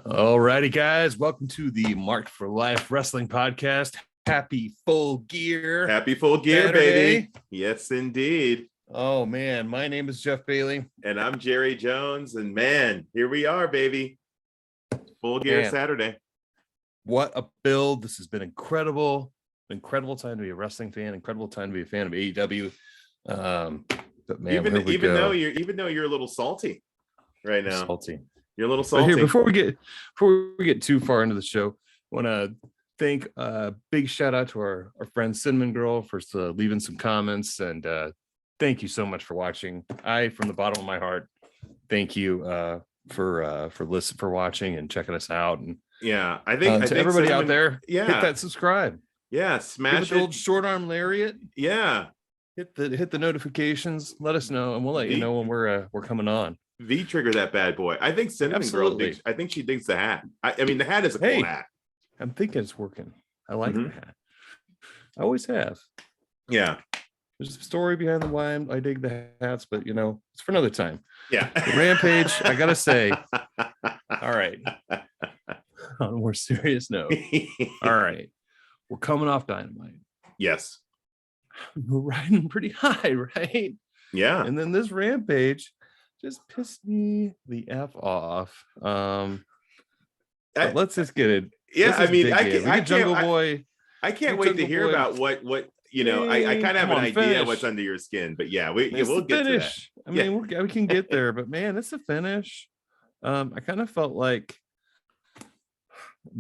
Alrighty, guys, welcome to the Marked4Life Wrestling Podcast. Happy Full Gear. Happy Full Gear, Saturday. baby. Yes, indeed. Oh, man, my name is Jeff Bailey. And I'm Jerry Jones. And man, here we are, baby. Full Gear Saturday. What a build. This has been incredible. Incredible time to be a wrestling fan. Incredible time to be a fan of AEW. But man, even though you're a little salty right now. You're a little salty. But here, before we get too far into the show, I want to thank big shout out to our friend Cinnamon Girl for leaving some comments, and thank you so much for watching. From the bottom of my heart, thank you for watching and checking us out. And yeah, I think everybody out there, yeah, hit that subscribe. Yeah, smash the old short arm lariat. Yeah, hit the notifications. Let us know, and we'll let you know when we're coming on. V-trigger that bad boy. I think Cinnamon Girl I think she digs the hat. I mean, the hat is a cool hat. I'm thinking it's working. I like the hat. I always have. Yeah. There's a story behind why I dig the hats, but it's for another time. Yeah. Rampage, I gotta say. All right. On a more serious note. All right. We're coming off Dynamite. Yes. We're riding pretty high, right? Yeah. And then this Rampage just pissed me the F off. Let's just get it. Yeah, I mean, Jungle Boy. I can't wait to hear about what I kind of have an idea what's under your skin, but yeah, we'll get to that. I mean, we can get there, but man, it's a finish. I kind of felt like,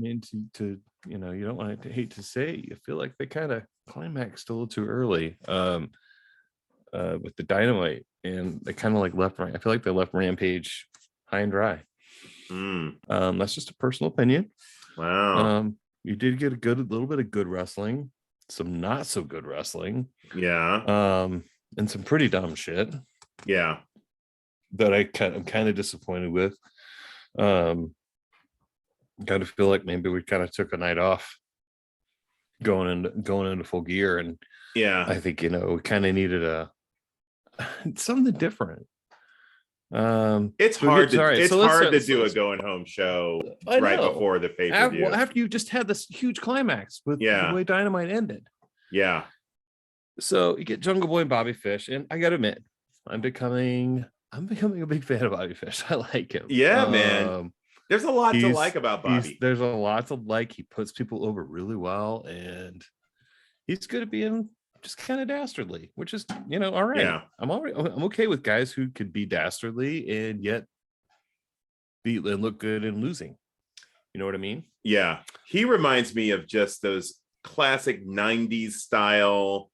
to you don't want to hate to say, you feel like they kind of climaxed a little too early with the Dynamite, and they kind of left. I feel like they left Rampage high and dry. That's just a personal opinion. Wow. You did get a little bit of good wrestling, some not so good wrestling. Yeah. And some pretty dumb shit. Yeah. That I'm kind of disappointed with. Kind of feel like maybe we kind of took a night off going into Full Gear, and yeah, I think we kind of needed something different. It's hard to do a going home show right before the pay-per-view. After you just had this huge climax with the way Dynamite ended. Yeah. So you get Jungle Boy and Bobby Fish, and I gotta admit, I'm becoming a big fan of Bobby Fish. I like him. Yeah, man. There's a lot to like about Bobby. There's a lot to like. He puts people over really well, and he's good at being just kind of dastardly, which is all right. Yeah. I'm okay with guys who could be dastardly and yet look good in losing. You know what I mean? Yeah. He reminds me of just those classic 90s style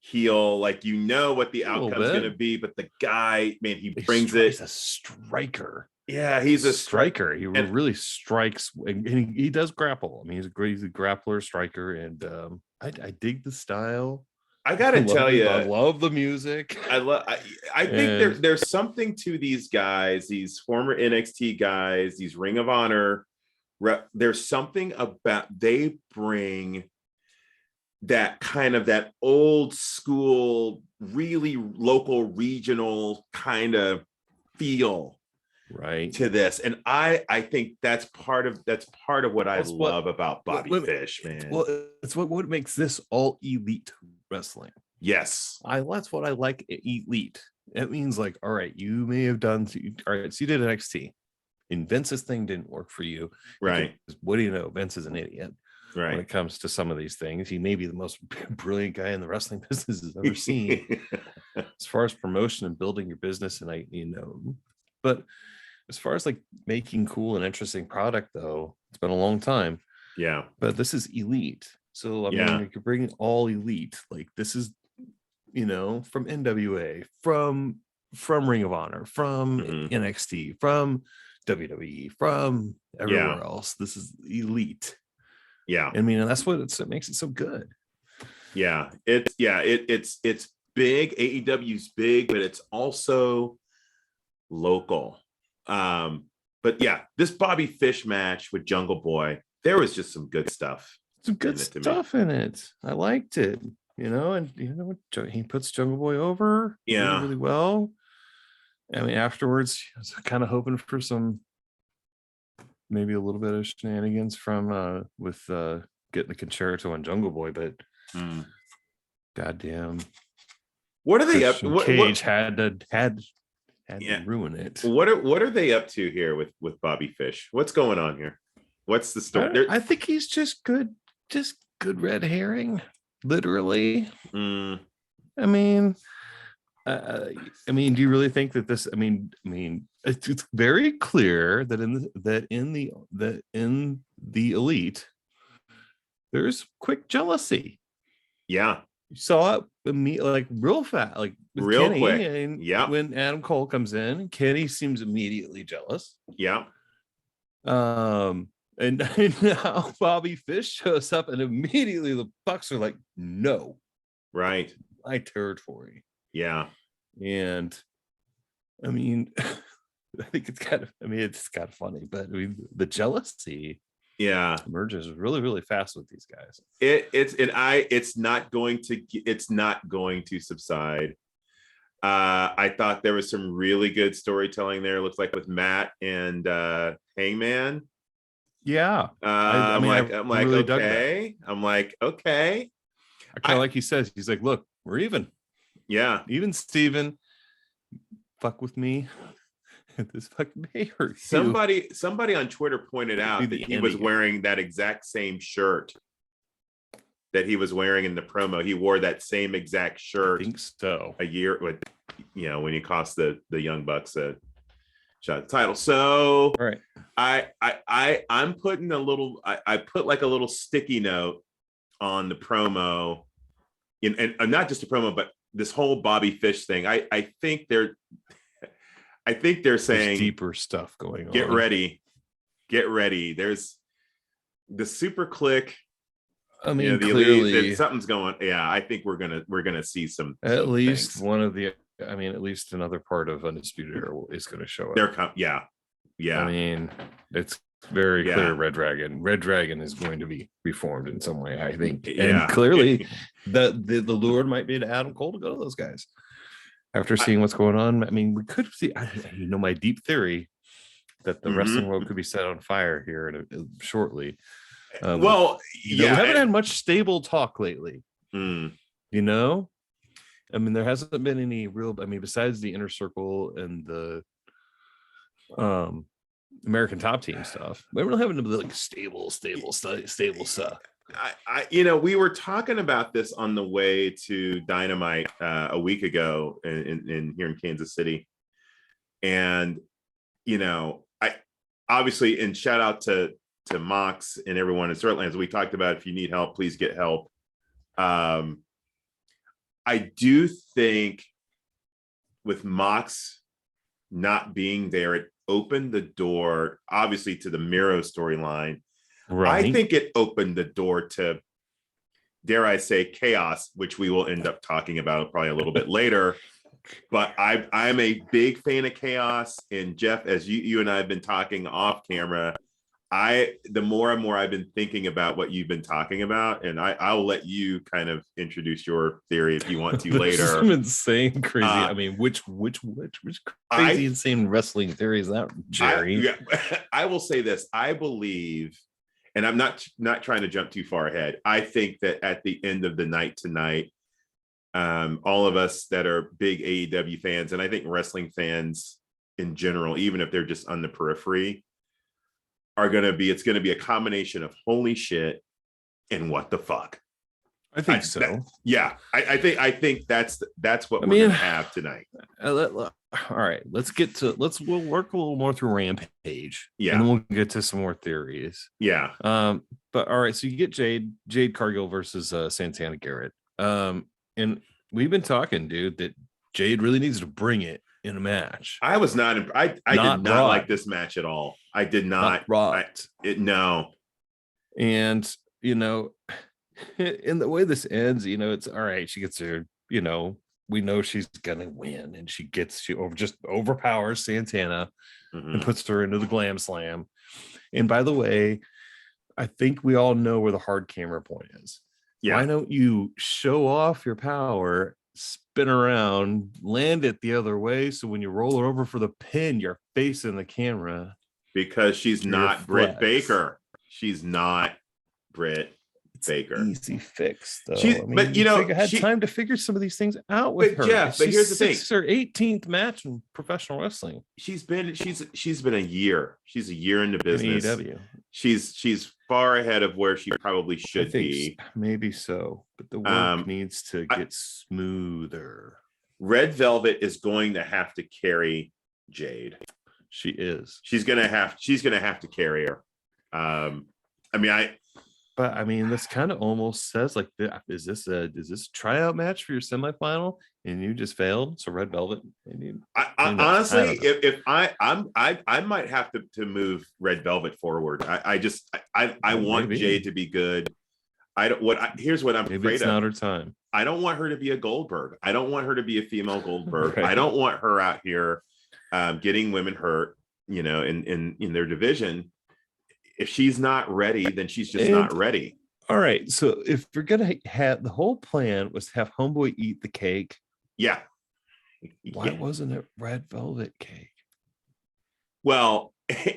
heel, like what the outcome's going to be, but the guy, man, he brings it. He's a striker. Yeah, he's a striker. He really strikes, and he does grapple. I mean, he's a grappler, striker, and I dig the style. I gotta tell you, I love the music. I think there's something to these guys, these former NXT guys, these Ring of Honor. There's something about they bring that kind of that old school, really local, regional kind of feel to this, and I think that's part of what I love about Bobby Fish, man. Well, it's what makes this all elite wrestling. Yes, that's what I like. Elite. It means all right, you may have done all right. So you did NXT, and Vince's thing didn't work for you, right? What do you know? Vince is an idiot. Right. When it comes to some of these things, he may be the most brilliant guy in the wrestling business has ever seen, as far as promotion and building your business. And but as far as making cool and interesting product, though, it's been a long time. Yeah. But this is elite. So I mean, you could bring all elite. This is, from NWA, from Ring of Honor, from NXT, from WWE, from everywhere else. This is elite. Yeah. I mean, and that's what it makes it so good. Yeah. It's big. AEW's big, but it's also local. But yeah, this Bobby Fish match with Jungle Boy, there was just some good stuff. Some good stuff in it. I liked it. And he puts Jungle Boy over really, really well. I mean, afterwards, I was kind of hoping for some maybe a little bit of shenanigans from with getting the concerto on Jungle Boy, but goddamn, what are they Christian up? Cage had to Yeah. ruin it. What are they up to here with Bobby Fish? What's going on here? What's the story? I think he's just good red herring, literally. I mean, do you really think that this? I mean, it's very clear that in the elite, there's quick jealousy. Yeah, you saw it like real fast, like with real Kenny, quick. And yeah, when Adam Cole comes in, Kenny seems immediately jealous. Yeah. And now Bobby Fish shows up, and immediately the Bucks are like, "No, right, my territory." Yeah, and I mean, I think it's kind of funny, but the jealousy, emerges really, really fast with these guys. It's not going to subside. I thought there was some really good storytelling there. It looks like with Matt and Hangman. Yeah, I'm like, really okay. I'm like, okay. I kind of like he says, he's like, look, we're even. Yeah, even Steven, fuck with me. This fucking may hurt you. Somebody on Twitter pointed out that he was wearing that exact same shirt that he was wearing in the promo. He wore that same exact shirt. I think so. A year with, when he cost the Young Bucks a shot at the title. So all right. I'm putting I put like a little sticky note on the promo, and not just a promo, but this whole Bobby Fish thing. I think they're saying there's deeper stuff going on. Get ready. There's the super click. I mean, clearly something's going. Yeah, I think we're gonna see some. At least one of the. I mean, at least another part of Undisputed Era is going to show up. Yeah. I mean, it's very clear. Red Dragon is going to be reformed in some way, I think. And clearly, the lure might be to Adam Cole to go to those guys. After seeing what's going on, I mean, we could see. My deep theory that the wrestling world could be set on fire here shortly. We haven't had much stable talk lately. I mean, there hasn't been any real. I mean, besides the Inner Circle and the American Top Team stuff, we don't really have any like stable stuff. We were talking about this on the way to Dynamite a week ago in here in Kansas City, and I obviously, and shout out to Mox and everyone in Sirtlands. We talked about, if you need help, please get help. I do think with Mox not being there, it opened the door, obviously, to the Miro storyline. Right. I think it opened the door to, dare I say, chaos, which we will end up talking about probably a little bit later. But I'm a big fan of chaos. And Jeff, as you and I have been talking off camera, the more and more I've been thinking about what you've been talking about, and I'll let you kind of introduce your theory if you want to later. Some insane, crazy. I mean, which crazy, insane wrestling theory is that, Jerry? I will say this. I believe, and I'm not trying to jump too far ahead. I think that at the end of the night tonight, all of us that are big AEW fans, and I think wrestling fans in general, even if they're just on the periphery, it's going to be a combination of holy shit and what the fuck. I think so. I think that's what we're going to have tonight. All right, we'll work a little more through Rampage. And then we'll get to some more theories. But all right, so you get Jade Cargill versus Santana Garrett. And we've been talking, dude, that Jade really needs to bring it in a match. I was not. I did not like this match at all. I did not. No. And in the way this ends, it's all right. She gets her. We know she's gonna win, and she just overpowers Santana and puts her into the Glam Slam. And by the way, I think we all know where the hard camera point is. Why don't you show off your power, spin around, land it the other way, so when you roll it over for the pin, you're facing the camera. because she's not Britt flex. Baker. She's not Britt Baker. Easy fix though. But you know, I had time to figure some of these things out with her. Jeff, but here's the thing: 6th or 18th match in professional wrestling. She's been a year. She's a year into business. In AEW. She's far ahead of where she probably should be. Maybe so, but the work needs to get smoother. Red Velvet is going to have to carry Jade. She is. She's gonna have to carry her. But this kind of almost says like, is this a tryout match for your semifinal and you just failed? So Red Velvet. Honestly, if I might have to move Red Velvet forward. I want Jade to be good. Here's what I'm afraid of. It's not her time. I don't want her to be a Goldberg. I don't want her to be a female Goldberg. Right. I don't want her out here getting women hurt, in their division. If she's not ready, then she's just not ready. All right. So if we're gonna have, the whole plan was to have Homeboy eat the cake. Yeah. Why wasn't it Red Velvet cake? Well,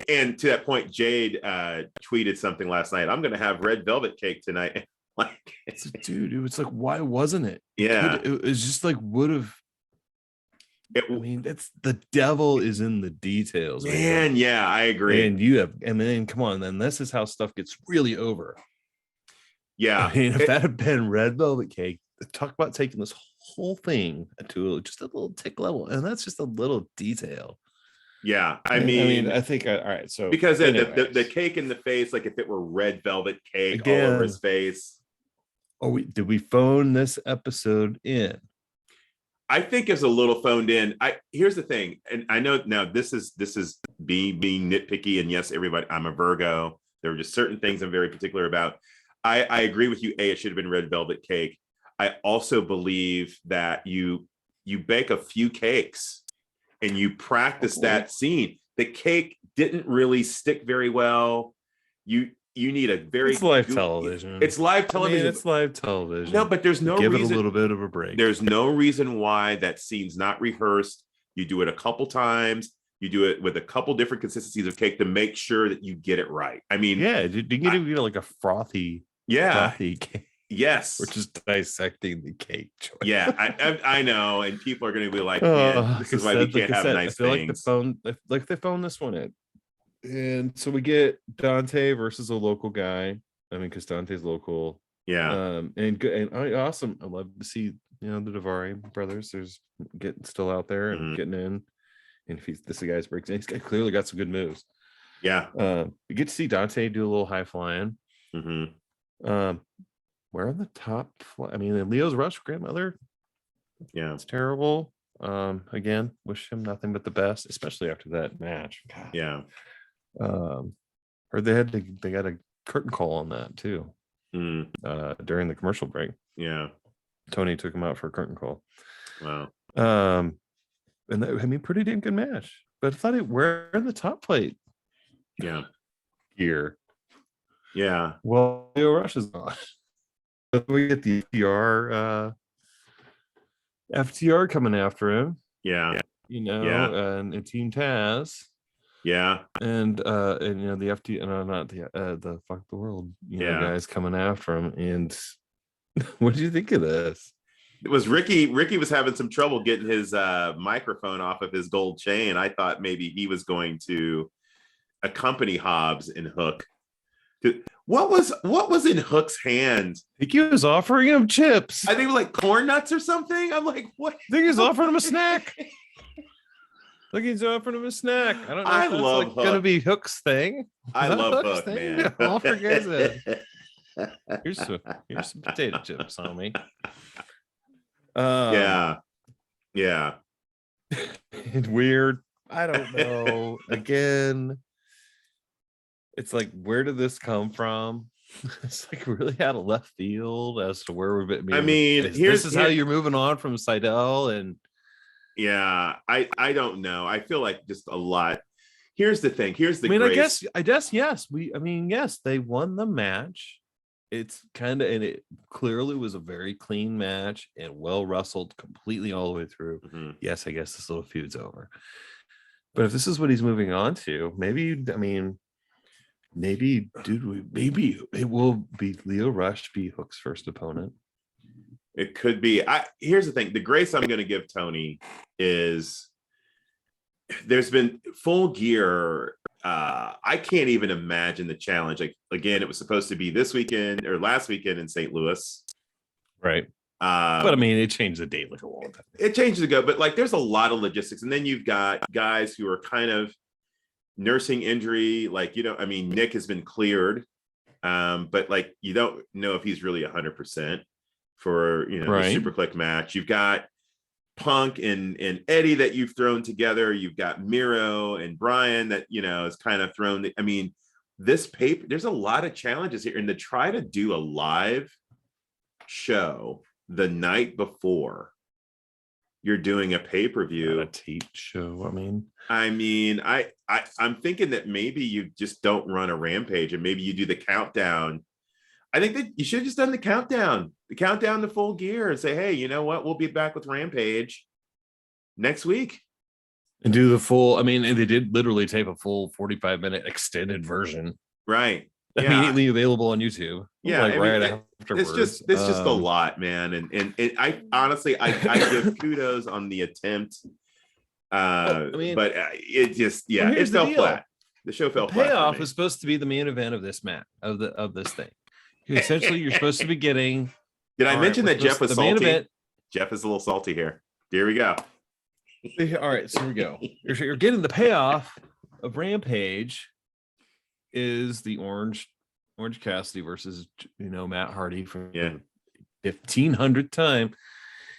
and to that point, Jade tweeted something last night. I'm gonna have Red Velvet cake tonight. Like, dude, it was like, why wasn't it? Yeah. It was just like would have. That's the devil is in the details, man. Yeah, I agree. And come on, then this is how stuff gets really over. Yeah, if that had been Red Velvet cake, talk about taking this whole thing to just a little tick level, and that's just a little detail. Yeah, I think all right. So because the cake in the face, like if it were Red Velvet cake all over his face. Did we phone this episode in? I think it's a little phoned in. Here's the thing, and I know now this is being nitpicky, and yes, everybody, I'm a Virgo. There were just certain things I'm very particular about. I agree with you. It should have been Red Velvet cake. I also believe that you bake a few cakes and you practice that scene. The cake didn't really stick very well. You need a very it's live television. It's live television. It's live television. No, but there's no give reason. It a little bit of a break. There's no reason why that scene's not rehearsed. You do it a couple times. You do it with a couple different consistencies of cake to make sure that you get it right. You get like a frothy cake. Yes, we're just dissecting the cake choice. Yeah, I know, and people are going to be like, man, this is why we can't have nice things. Like they phoned this one in. And so we get Dante versus a local guy. Because Dante's local. Yeah. Awesome. I love to see, the Davari brothers. There's still out there and getting in. And if this guy's breaks, he's clearly got some good moves. Yeah. You get to see Dante do a little high flying. Where on the top? Leo's Rush grandmother. Yeah, it's terrible. Again, wish him nothing but the best, especially after that match. God. Yeah. Or they got a curtain call on that too. During the commercial break. Yeah. Tony took him out for a curtain call. Wow. And that, pretty damn good match. But I thought it were in the top plate. Yeah. Gear. Yeah. Well, Leo Rush is on. We get the FTR coming after him. Yeah. And Team Taz. Yeah. And the FTR, not the fuck the world, guys coming after him. And what did you think of this? It was Ricky. Ricky was having some trouble getting his microphone off of his gold chain. I thought maybe he was going to accompany Hobbs and Hook. What was in Hook's hand? I think he was offering him chips. I think it was like corn nuts or something. I'm like, what? I think he's offering him a snack. Look, he's offering him a snack. I don't know. I love Hook. Gonna be Hook's thing. I love Hook, thing? Man. Offer guys in. Here's some potato chips, homie. Yeah. It's weird. I don't know. Again, it's like, where did this come from? It's like really out of left field as to where we've been. This is how you're moving on from Seidel, and I don't know. I feel like just a lot. Here's the thing. Here's the. I guess yes. Yes, they won the match. It's and it clearly was a very clean match and well wrestled completely all the way through. Yes, I guess this little feud's over. But if this is what he's moving on to, maybe, I mean, maybe it will be Leo Rush be Hook's first opponent. It could be. Here's the thing. The grace I'm going to give Tony is there's been Full Gear. I can't even imagine the challenge. Like, again, it was supposed to be this weekend or last weekend in St. Louis. Right. But I mean, it changed the date like a long time. It changed to go, but like there's a lot of logistics. And then you've got guys who are kind of nursing injury. Like, I mean, Nick has been cleared. But like you don't know if he's really 100% for the Super Click match. You've got Punk and Eddie that you've thrown together. You've got Miro and Brian that is kind of thrown. I mean, this paper, there's a lot of challenges here, and to try to do a live show the night before you're doing a pay-per-view, a tape show. I'm thinking that maybe you just don't run a Rampage and maybe you do the countdown. I think that you should have just done the countdown to Full Gear and say, hey, you know what? We'll be back with Rampage next week. And do the full, and they did literally tape a full 45-minute extended version. Right. Immediately available on YouTube. Yeah. Right afterwards. It's just a lot, man. And I honestly, I give kudos on the attempt. But it just, it fell flat. The show fell flat. Payoff is supposed to be the main event of this match, of this thing. Essentially, you're supposed to be getting. Did I mention that Jeff was salty? Jeff is a little salty here. Here we go. All right, so here we go. You're getting the payoff of Rampage is the Orange Cassidy versus Matt Hardy for 1500th time.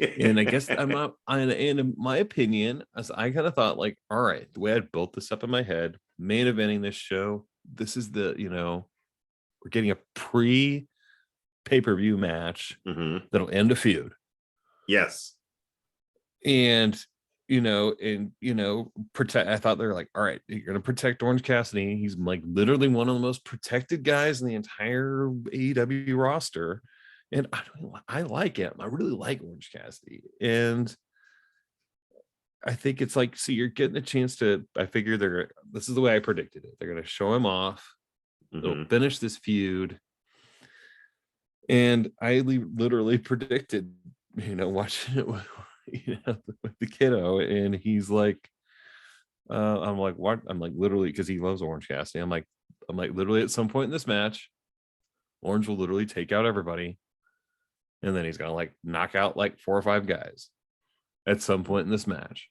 And I guess in my opinion, as I kind of thought, like, all right, the way I built this up in my head, main eventing this show, this is the we're getting a pay-per-view match that'll end a feud. Yes. And protect. I thought they're like, all right, you're gonna protect Orange Cassidy. He's like literally one of the most protected guys in the entire AEW roster. And I like him. I really like Orange Cassidy. And I think it's like, so you're getting a chance to, I figure this is the way I predicted it. They're going to show him off. They'll finish this feud. And I literally predicted, watching it with the kiddo. And he's like, I'm like, what? I'm like, literally, because he loves Orange Cassidy. I'm like, literally at some point in this match, Orange will literally take out everybody. And then he's going to like knock out like 4 or 5 guys at some point in this match.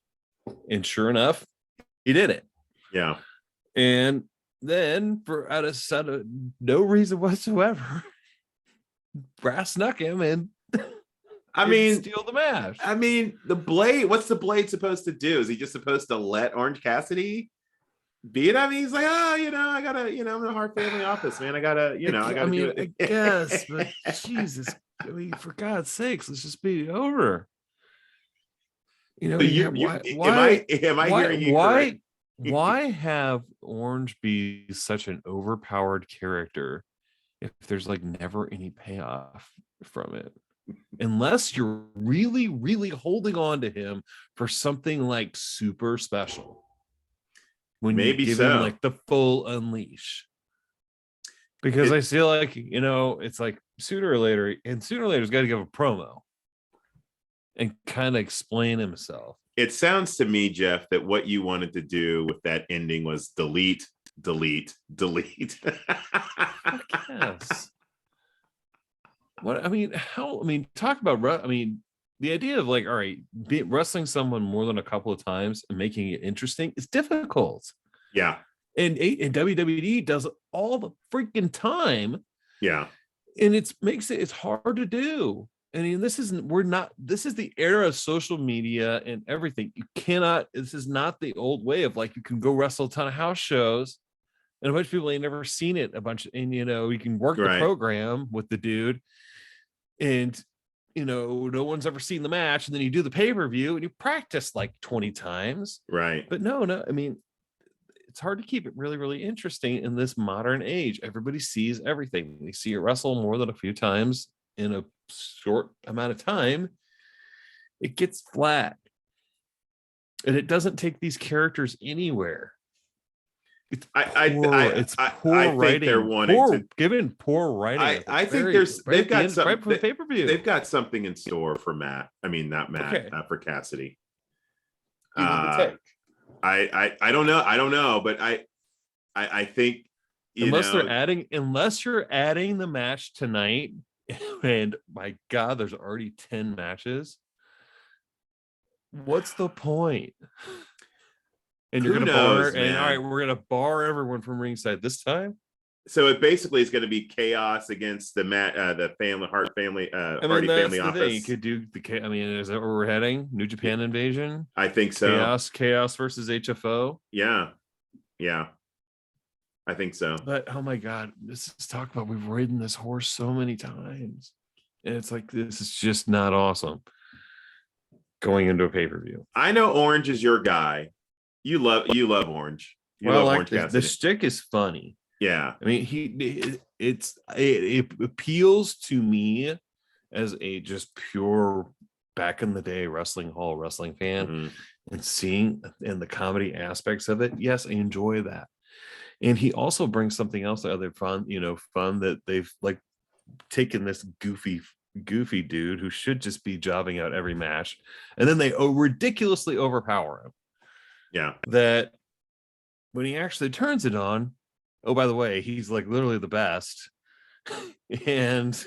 And sure enough, he did it. Yeah. And then for out of no reason whatsoever, Brass snuck him and steal the match. The Blade, what's the Blade supposed to do? Is he just supposed to let Orange Cassidy beat him? He's like, I gotta, I'm in a Hart family office, man. I gotta do it. I guess, but Jesus, for God's sakes, let's just be over. Why have Orange be such an overpowered character if there's like never any payoff from it? Unless you're really, really holding on to him for something like super special. When maybe you give him like the full unleash. Because I feel like, it's like sooner or later he's got to give a promo and kind of explain himself. It sounds to me, Jeff, that what you wanted to do with that ending was delete. Yes. Talk about, the idea of like, all right, wrestling someone more than a couple of times and making it interesting is difficult. Yeah. And WWE does it all the freaking time. Yeah. And it's hard to do. This is the era of social media and everything. This is not the old way of like, you can go wrestle a ton of house shows and a bunch of people ain't never seen it and you can work the program with the dude and no one's ever seen the match, and then you do the pay-per-view and you practice like 20 times. Right. But no, it's hard to keep it really, really interesting in this modern age. Everybody sees everything. They see it wrestle more than a few times in a short amount of time. It gets flat. and it doesn't take these characters anywhere. It's I poor, it's poor I writing. think they're wanting to. Given poor writing. I think they've got some right from the pay-per-view. They've got something in store for Matt. I mean, not Matt, okay. For Cassidy. I don't know. I don't know, but I think unless you're adding the match tonight, and my God, there's already 10 matches. What's the point? And you're gonna bar, and all right, we're gonna bar everyone from ringside this time. So it basically is going to be chaos against the Hart family. Hardy family office. You could do the. I mean, is that where we're heading? New Japan invasion. I think so. Chaos versus HFO. Yeah. I think so. But oh my God, this is talk about we've ridden this horse so many times, and it's like this is just not awesome. Going into a pay-per-view. I know Orange is your guy. You love Orange. Orange the shtick is funny. Yeah, I mean, it appeals to me as a just pure back in the day wrestling fan, and seeing and the comedy aspects of it. Yes, I enjoy that, and he also brings something else that other fun that they've like taken this goofy dude who should just be jobbing out every match, and then they ridiculously overpower him. Yeah, that when he actually turns it on, oh, by the way, he's like literally the best, and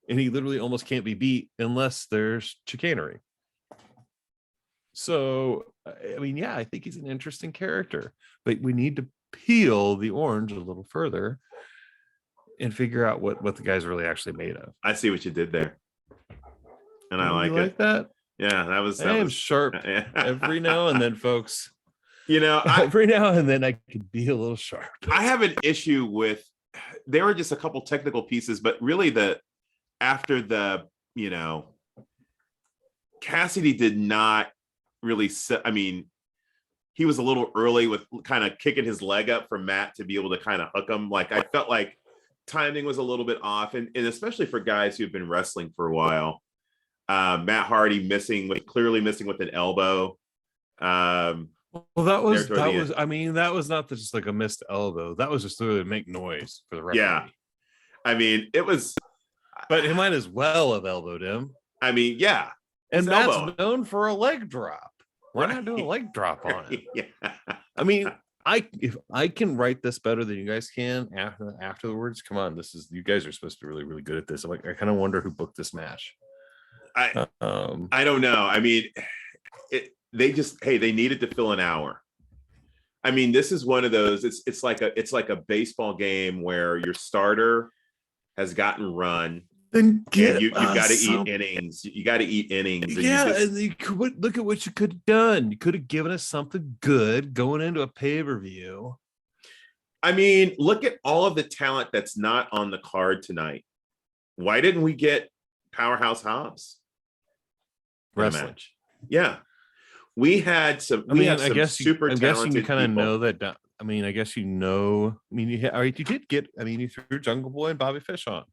he literally almost can't be beat unless there's chicanery. So, I mean, yeah, I think he's an interesting character, but we need to peel the orange a little further and figure out what the guy's really actually made of. I see what you did there, and I like it. Like that. Yeah, that was sharp every now and then, folks. Every now and then I can be a little sharp. I have an issue with, there were just a couple technical pieces, but really after the Cassidy did not really I mean, he was a little early with kind of kicking his leg up for Matt to be able to kind of hook him. Like, I felt like timing was a little bit off, and especially for guys who've been wrestling for a while. Matt Hardy clearly missing with an elbow. Well, that was. I mean, that was not just like a missed elbow. That was just literally to make noise for the referee. Yeah, I mean, it was. But he might as well have elbowed him. I mean, yeah, and Matt's known for a leg drop. Why not do a leg drop on it? Yeah. I mean, if I can write this better than you guys can afterwards, come on, you guys are supposed to be really, really good at this. I kind of wonder who booked this match. I don't know. I mean, they needed to fill an hour. I mean, this is one of those. It's like a baseball game where your starter has gotten run. Then you got to eat innings. You got to eat innings. Look at what you could have done. You could have given us something good going into a pay-per-view. I mean, look at all of the talent that's not on the card tonight. Why didn't we get Powerhouse Hobbs match? Yeah, we had some. I guess super talented. You kind of know that. I mean, I guess you know. I mean, you did get. I mean, you threw Jungle Boy and Bobby Fish on.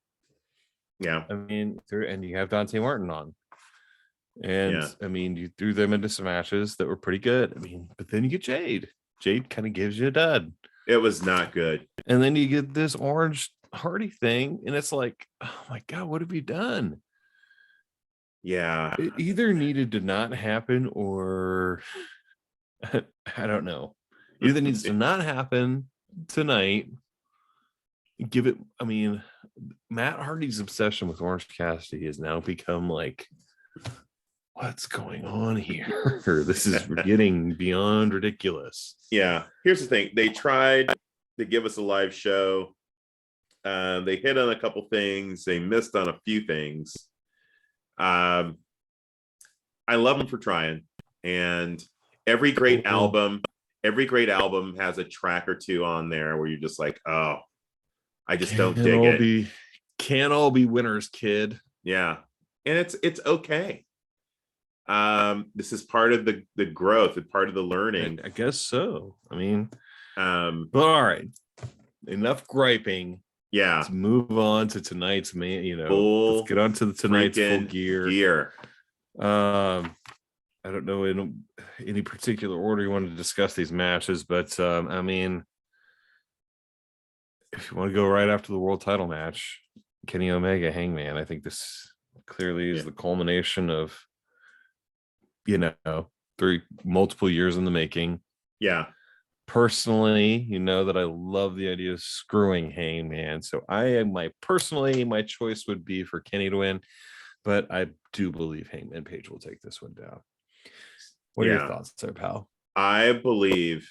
Yeah, I mean, and you have Dante Martin on, and I mean, you threw them into some matches that were pretty good. I mean, but then you get Jade. Jade kind of gives you a dud. It was not good. And then you get this Orange Hardy thing, and it's like, oh my God, what have you done? Yeah, it either needed to not happen, or I don't know. It either needs to not happen tonight. Give it. I mean, Matt Hardy's obsession with Orange Cassidy has now become like, what's going on here? This is getting beyond ridiculous. Yeah. Here's the thing. They tried to give us a live show. They hit on a couple things. They missed on a few things. I love them for trying. And every great album has a track or two on there where you're just like, oh, I just don't dig it. Can't all be winners, kid. Yeah. And it's okay. This is part of the growth and part of the learning. I guess so. I mean, but all right. Enough griping. Yeah. Let's move on to tonight's let's get on to tonight's full gear. I don't know in any particular order you wanted to discuss these matches, but I mean, if you want to go right after the world title match, Kenny Omega, Hangman, I think this clearly is the culmination of, multiple years in the making. Yeah. Personally, you know that I love the idea of screwing Hangman. So my choice would be for Kenny to win, but I do believe Hangman Page will take this one down. What are your thoughts there, pal? I believe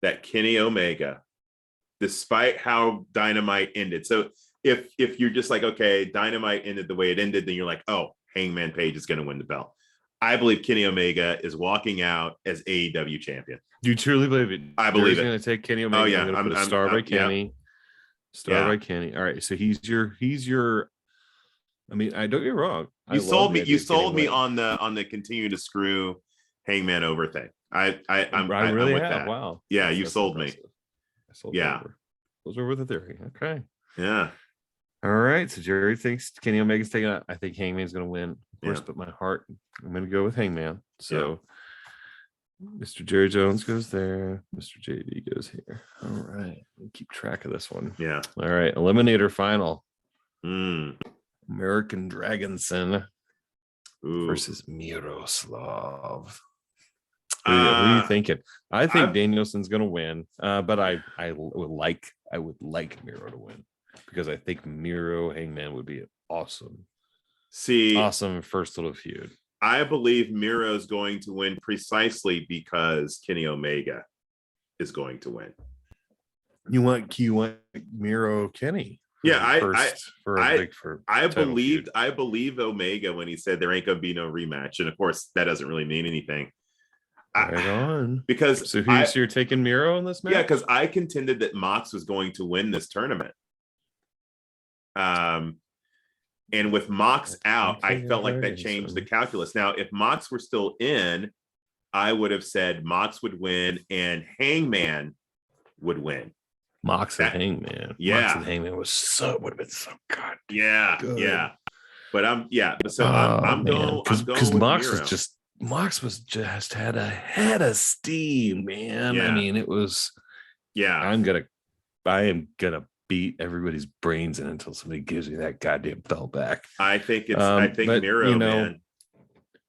that Kenny Omega, despite how Dynamite ended. So if you're just like, okay, Dynamite ended the way it ended, then you're like, oh, Hangman Page is going to win the belt. I believe Kenny Omega is walking out as AEW champion. Do you truly believe it? I believe Jerry's going to take Kenny Omega. Oh yeah, I'm going to put a star by Kenny. Yeah. Star by Kenny. All right, so he's your. I mean, I don't get me wrong. You sold me on the continue to screw Hangman over thing. I really with have. that. Wow. Yeah, you sold me. I sold over. Those are with the theory. Okay. Yeah. All right. So Jerry thinks Kenny Omega's taking it. I think Hangman's going to win, of course, but my heart, I'm going to go with Hangman. So Mr. Jerry Jones goes there. Mr. JD goes here. All right. We'll keep track of this one. Yeah. All right. Eliminator final. American Dragonson versus Miroslav. Who are you thinking? I think Danielson's going to win, but I would like Miro to win because I think Miro Hangman would be an awesome first little feud. I believe Miro's going to win precisely because Kenny Omega is going to win. You want Miro Kenny? Yeah, I believe Omega when he said there ain't gonna be no rematch, and of course that doesn't really mean anything. Right on. Because so you're taking Miro in this match? Yeah, because I contended that Mox was going to win this tournament. And with Mox out, I felt like that changed the calculus. Now, if Mox were still in, I would have said Mox would win and Hangman would win. Mox and Hangman. Yeah. Mox and Hangman would have been so good. Yeah. Good. Yeah. But I'm going because Mox was just had a head of steam, man. Yeah. I mean, it was I am gonna beat everybody's brains in until somebody gives me that goddamn belt back. I think Miro, man.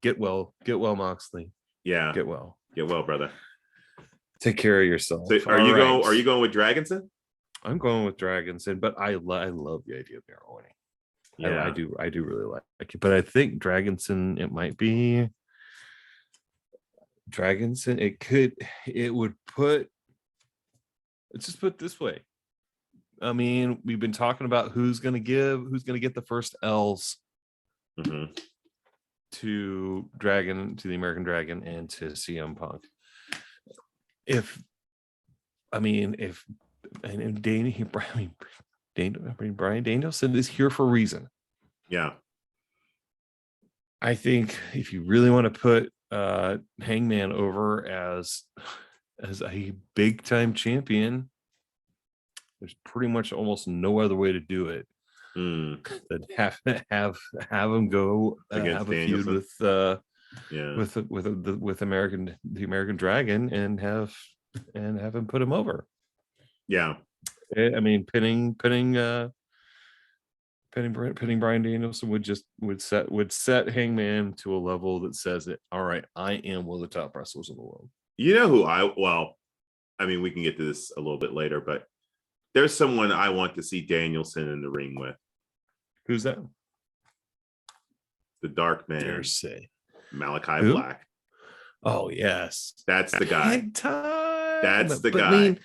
Get well, Moxley. Yeah. Get well, brother. Take care of yourself. So are you going with Dragonson? I'm going with Dragonson, but I love the idea of Miro winning. Yeah, I do really like it, but I think Dragonson, it might be Dragonson. Let's just put it this way. I mean, we've been talking about who's gonna get the first L's to the American Dragon and to CM Punk. Brian Danielson is here for a reason. Yeah. I think if you really want to put Hangman over as a big time champion, there's pretty much almost no other way to do it than have him go have a feud with the American Dragon and have him put him over. Yeah. I mean, pinning Brian Danielson would set Hangman to a level that says that, all right, I am one of the top wrestlers in the world. You know who we can get to this a little bit later, but there's someone I want to see Danielson in the ring with. Who's that? The Dark Man. Dare say. Malachi Black. Oh yes, that's the guy. That's the guy. I mean,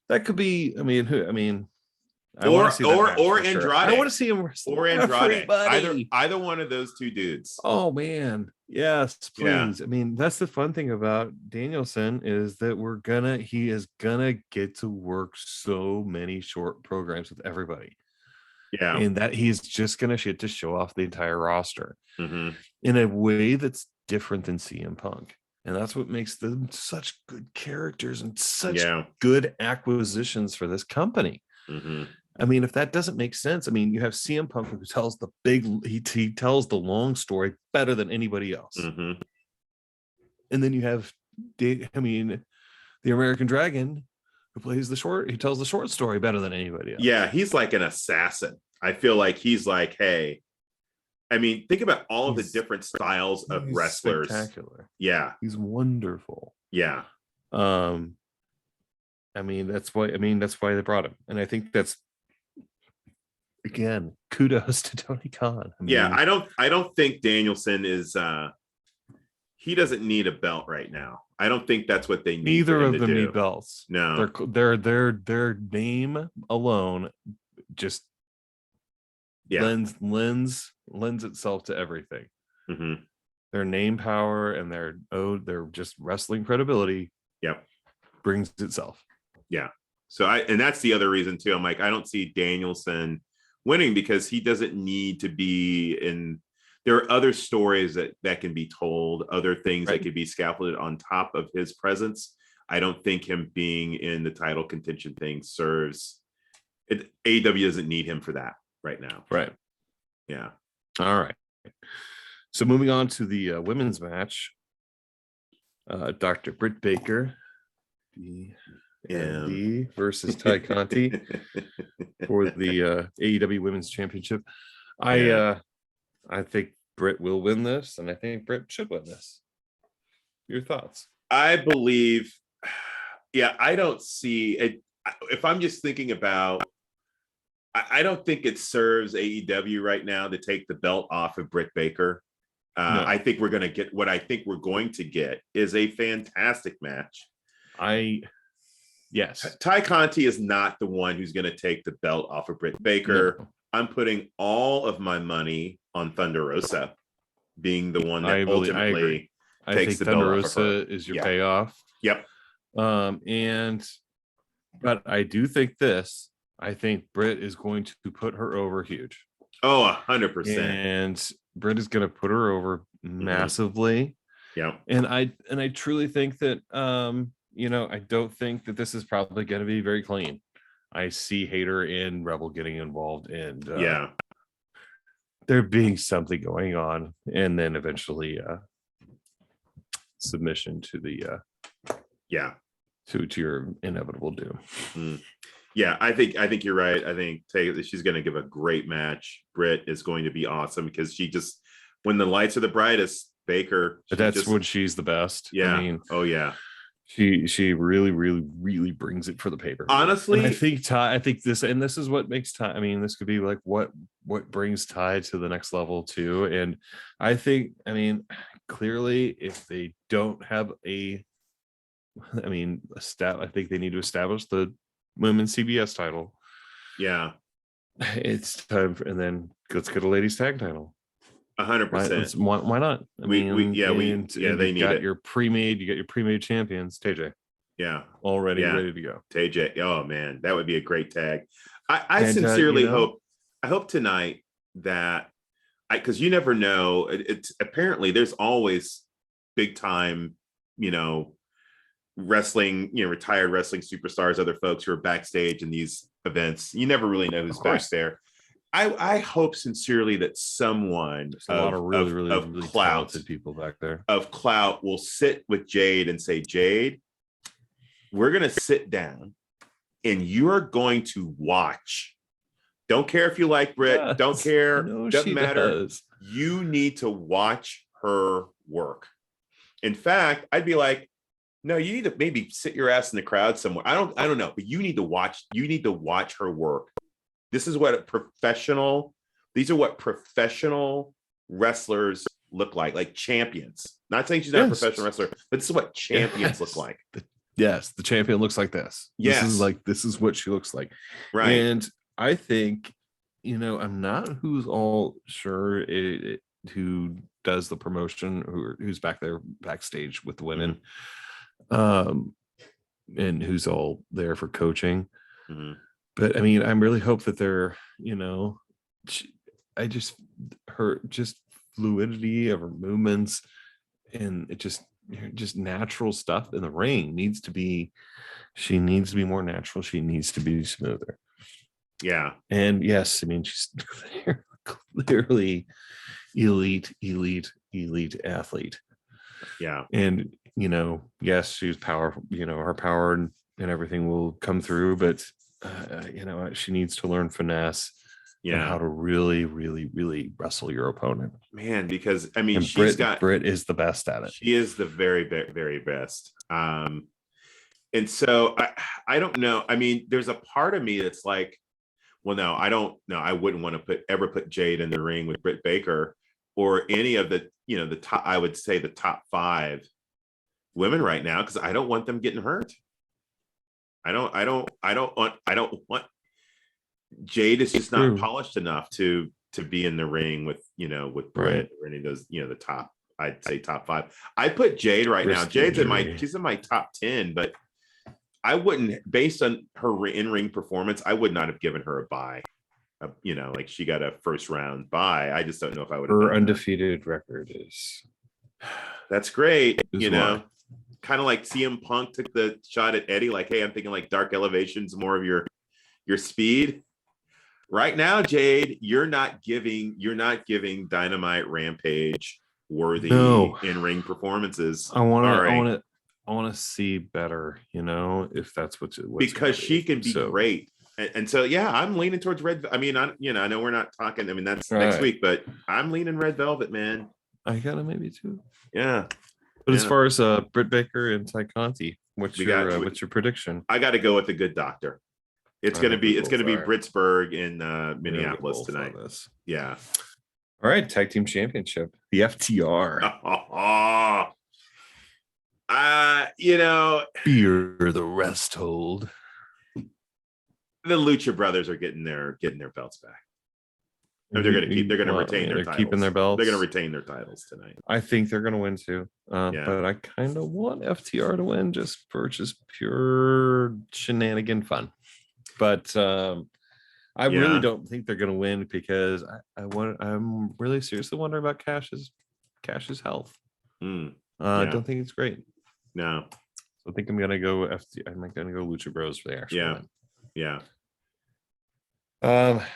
that could be. I mean, who? I mean, or Andrade. Sure. I want to see him wrestle. Or Andrade. Either one of those two dudes. Oh man, yes, please. Yeah. I mean, that's the fun thing about Danielson is that he is gonna get to work so many short programs with everybody. Yeah, and that he's just gonna to show off the entire roster in a way that's different than CM Punk. And that's what makes them such good characters and such good acquisitions for this company. I mean, if that doesn't make sense, I mean, you have CM Punk who tells he tells the long story better than anybody else. And then you have, the American Dragon, who plays he tells the short story better than anybody else. Yeah, he's like an assassin. I feel like he's like, hey, I mean, think about all of the different styles of wrestlers. Spectacular. Yeah. He's wonderful. Yeah. That's why they brought him. And I think that's, again, kudos to Tony Khan. I don't think Danielson is he doesn't need a belt right now. I don't think that's what they need. Neither of them need belts. No. Their name alone just lends itself to everything. Mm-hmm. Their name power and their just wrestling credibility brings itself. Yeah. So and that's the other reason too. I'm like, I don't see Danielson winning because he doesn't need to be in. There are other stories that can be told, other things that could be scaffolded on top of his presence. I don't think him being in the title contention thing serves it. AEW doesn't need him for that right now. Right. Yeah. All right. So moving on to the women's match, Dr. Britt Baker, MD versus Ty Conti for the AEW Women's Championship. I think Britt will win this, and I think Britt should win this. Your thoughts? I believe, I don't see it. If I'm just thinking about, I don't think it serves AEW right now to take the belt off of Britt Baker. No. I think we're going to get what I think we're going to get is a fantastic match. Yes. Ty Conti is not the one who's going to take the belt off of Britt Baker. No. I'm putting all of my money on Thunder Rosa being the one that ultimately takes the belt off of her. Thunder Rosa is your payoff. Yep. But I do think I think Britt is going to put her over huge. Oh, 100%. And Britt is going to put her over massively. Yeah. And I truly think that I don't think that this is probably going to be very clean. I see Hayter and Rebel getting involved, and there being something going on, and then eventually submission to the to your inevitable doom. Yeah, I think you're right. I think she's going to give a great match. Britt is going to be awesome because she just, when the lights are the brightest, Baker. But that's when she's the best. Yeah. I mean, oh yeah. She really, really, really brings it for the paper. Honestly, and I think this is what makes Ty. I mean, this could be like what brings Ty to the next level too. And I think, clearly, if they don't have I think they need to establish the women's CBS title. Yeah, it's time and then let's get a ladies tag title. 100%. Why not? They need it. You got your pre-made champions, TJ. Yeah, already ready to go. TJ. Oh man, that would be a great tag. I sincerely hope. I hope tonight that because you never know. It's apparently there's always big time, wrestling, retired wrestling superstars, other folks who are backstage in these events. You never really know who's back there. I hope sincerely that someone a lot of really talented people back there of clout will sit with Jade and say, Jade, we're going to sit down and you're going to watch. Don't care if you like Britt. Yes, don't care. Doesn't matter. Does. You need to watch her work. In fact, I'd be like, no, you need to maybe sit your ass in the crowd somewhere. I don't know, but you need to watch her work. These are what professional wrestlers look like champions. Not saying she's not a professional wrestler, but this is what champions look like. The champion looks like this. Yes. This is what she looks like. Right. And I think, I'm not who's all sure who does the promotion, who's back there backstage with the women, and who's all there for coaching. Mm-hmm. But I really hope that they're, her fluidity of her movements and it just natural stuff in the ring she needs to be more natural. She needs to be smoother. Yeah. And yes, she's clearly elite athlete. Yeah. And yes, she's powerful, her power and everything will come through, but she needs to learn finesse and how to really, really, really wrestle your opponent. Man, because I mean, and Britt is the best at it. She is the very, very, very best. And so I don't know. I mean, there's a part of me that's like, well, no, I don't know. I wouldn't want to ever put Jade in the ring with Britt Baker or any of the, the top, I would say the top 5 women right now, because I don't want them getting hurt. I don't want Jade is just not polished enough to be in the ring with, with Britt or any of those, the top, I'd say top 5. I put Jade right now. Jade's she's in my top 10, but I wouldn't, based on her in-ring performance, I would not have given her a bye. Like she got a first round bye. I just don't know if I would have. Her undefeated record is. That's great. Kind of like CM Punk took the shot at Eddie. Like, hey, I'm thinking like Dark Elevation's more of your speed. Right now, Jade, you're not giving Dynamite Rampage worthy in-ring performances. I want to see better, if that's what's because she can be great. And so, yeah, I'm leaning towards Red. I mean, I know we're not talking. I mean, that's next week, but I'm leaning Red Velvet, man. I got it, maybe too. Yeah. But as far as Britt Baker and Ty Conti, what's your prediction? I got to go with the Good Doctor. It's gonna be Britsburg in Minneapolis tonight. Yeah. All right, tag team championship, the FTR. Fear the rest hold. The Lucha Brothers are getting their belts back. They're going to retain their titles. Keeping their belts. They're going to retain their titles tonight. I think they're going to win too. But I kind of want FTR to win just for pure shenanigan fun. But I really don't think they're going to win because I'm really seriously wondering about Cash's health. I don't think it's great. No. So I think I'm going to go I'm going to go Lucha Bros for the actual win. Yeah.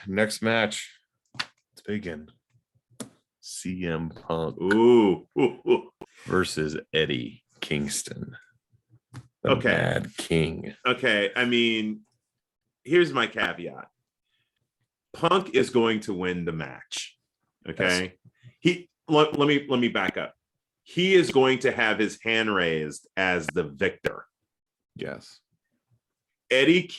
Next match. Let's begin. CM Punk versus Eddie Kingston. The Mad King. Okay. I mean, here's my caveat. Punk is going to win the match. Okay. Yes. Let me back up. He is going to have his hand raised as the victor. Yes. Eddie,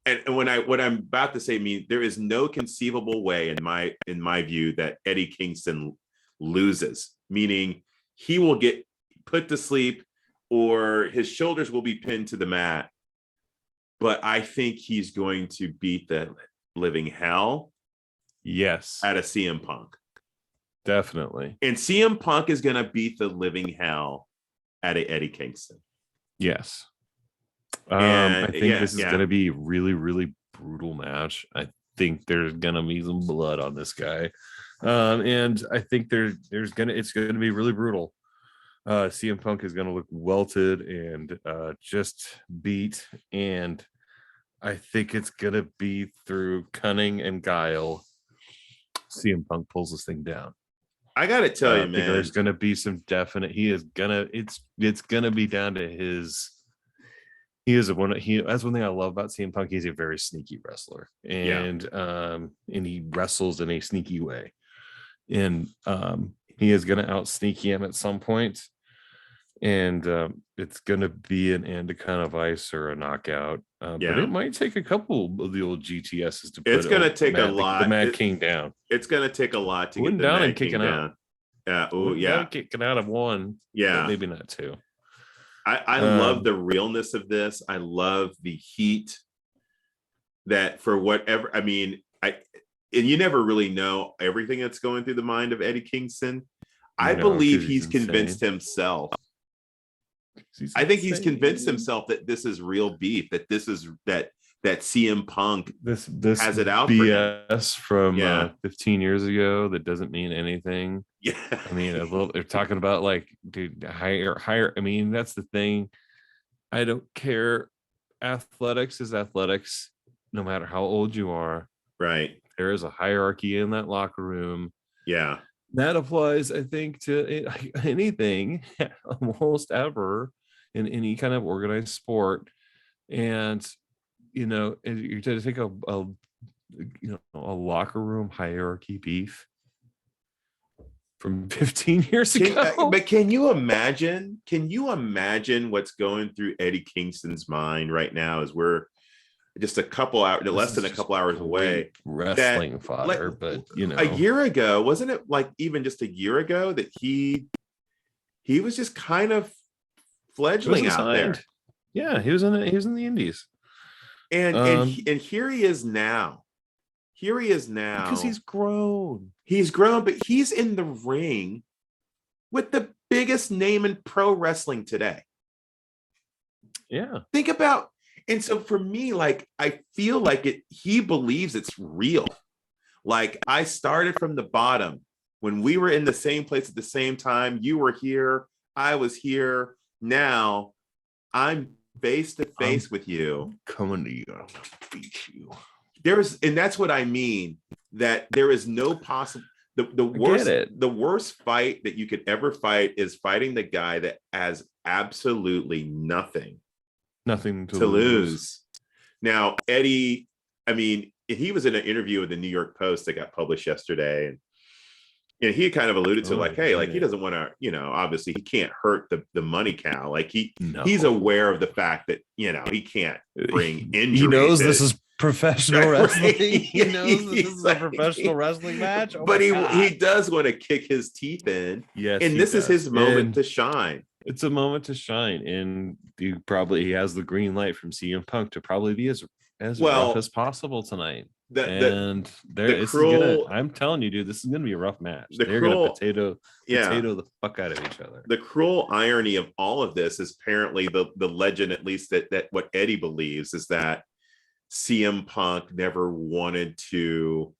and what I'm about to say means there is no conceivable way in my view that Eddie Kingston loses, meaning he will get put to sleep or his shoulders will be pinned to the mat. But I think he's going to beat the living hell. Yes. Out of CM Punk. Definitely. And CM Punk is going to beat the living hell out of Eddie Kingston. Yes. I think this is going to be really, really brutal match. I think there's going to be some blood on this guy. And I think it's going to be really brutal. CM Punk is going to look welted and just beat. And I think it's going to be through cunning and guile. CM Punk pulls this thing down. I got to tell you, man, there's going to be some definite, it's going to be down to his. That's one thing I love about CM Punk. He's a very sneaky wrestler, and he wrestles in a sneaky way, and he is going to out sneaky him at some point, and it's going to be an end to kind of ice or a knockout. But it might take a couple of the old GTSs to put. It's going to take a lot. The Mad King down. It's going to take a lot to get the down Mad and King kicking down. Out. Kicking out of one. Yeah, maybe not two. I love the realness of this. I love the heat that for whatever, I mean, and you never really know everything that's going through the mind of Eddie Kingston. I believe he's convinced himself. I think he's convinced himself that this is real beef, that this is that CM Punk this has it out BS from 15 years ago that doesn't mean anything. Yeah. I mean, they're talking about like, dude, higher. I mean, that's the thing. I don't care. Athletics is athletics, no matter how old you are. Right. There is a hierarchy in that locker room. Yeah. That applies, I think, to anything almost ever in any kind of organized sport. And you're going to take a locker room hierarchy beef from 15 years ago. But can you imagine? Can you imagine what's going through Eddie Kingston's mind right now as we're just a couple hours, less than a couple hours away? Wrestling fodder, but a year ago, wasn't it like even just a year ago that he was just kind of fledgling out there? Yeah, he was in the Indies, and here he is now. Here he is now because he's grown. He's grown, but he's in the ring with the biggest name in pro wrestling today. Yeah, think about. And so for me, like, I feel like he believes it's real. Like, I started from the bottom when we were in the same place at the same time. You were here. I was here. Now I'm face to face with you. Coming to you. I'm gonna beat you. And that's what I mean, that there is no possible, the worst fight that you could ever fight is fighting the guy that has absolutely nothing to lose. Now, Eddie, I mean, he was in an interview with the New York Post that got published yesterday, and he kind of alluded to hey, he doesn't want to, obviously he can't hurt the money cow. Like he's aware of the fact that, he can't bring injury. He knows this is professional wrestling. He knows this is a professional wrestling match. But he does want to kick his teeth in. Yes, and this is his moment to shine. It's a moment to shine, and he has the green light from CM Punk to probably be as rough as possible tonight. I'm telling you, dude, this is gonna be a rough match. They're gonna potato the fuck out of each other. The cruel irony of all of this is apparently the legend, at least that what Eddie believes, is that CM Punk never wanted to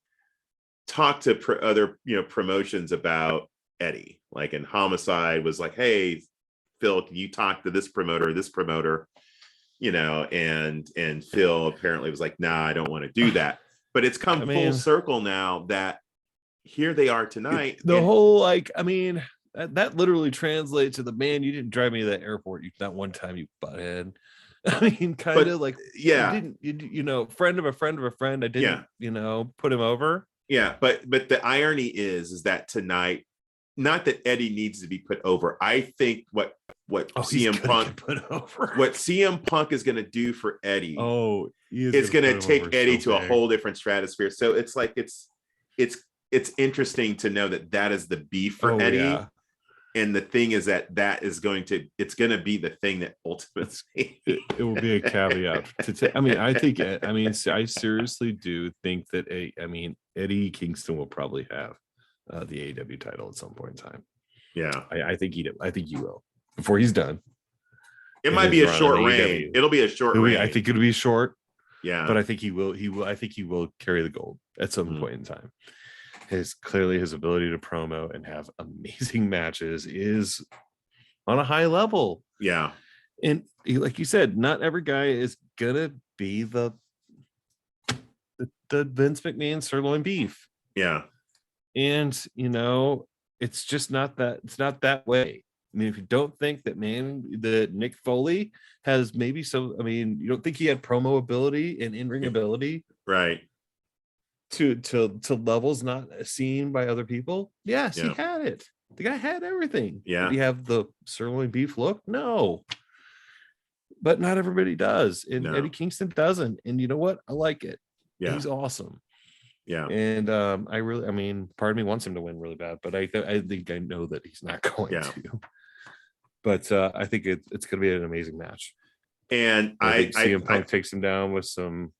talk to other promotions about Eddie. Like, in Homicide was like, hey, Phil, can you talk to this promoter, and Phil apparently was like, nah, I don't want to do that. But it's come full circle now that here they are tonight. That literally translates to the man, you didn't drive me to the airport that one time, you butthead. I mean, kind of like, friend of a friend of a friend. I didn't, put him over. Yeah, but the irony is that tonight, not that Eddie needs to be put over. I think what CM Punk is going to do for Eddie. It's going to take Eddie to a whole different stratosphere. So it's like it's interesting to know that is the beef for Eddie. Yeah. And the thing is that is going to be the thing that ultimately it will be a caveat. I seriously do think that Eddie Kingston will probably have the AEW title at some point in time. Yeah, I think he will before he's done. It might be a short reign. It'll be a short reign. I think it'll be short. Yeah, but I think he will. I think he will carry the gold at some point in time. His ability to promo and have amazing matches is on a high level. Yeah. And like you said, not every guy is gonna be the Vince McMahon sirloin beef. Yeah. And it's just not that. It's not that way. I mean, if you don't think that Nick Foley has maybe some, you don't think he had promo ability and in-ring ability, right? To levels not seen by other people. Yes, he had it. The guy had everything. Yeah. Did he have the sirloin beef look? No. But not everybody does. And Eddie Kingston doesn't. And you know what? I like it. Yeah. He's awesome. Yeah. And part of me wants him to win really bad, but I think I know that he's not going to. But I think it's going to be an amazing match. And I think CM Punk takes him down with some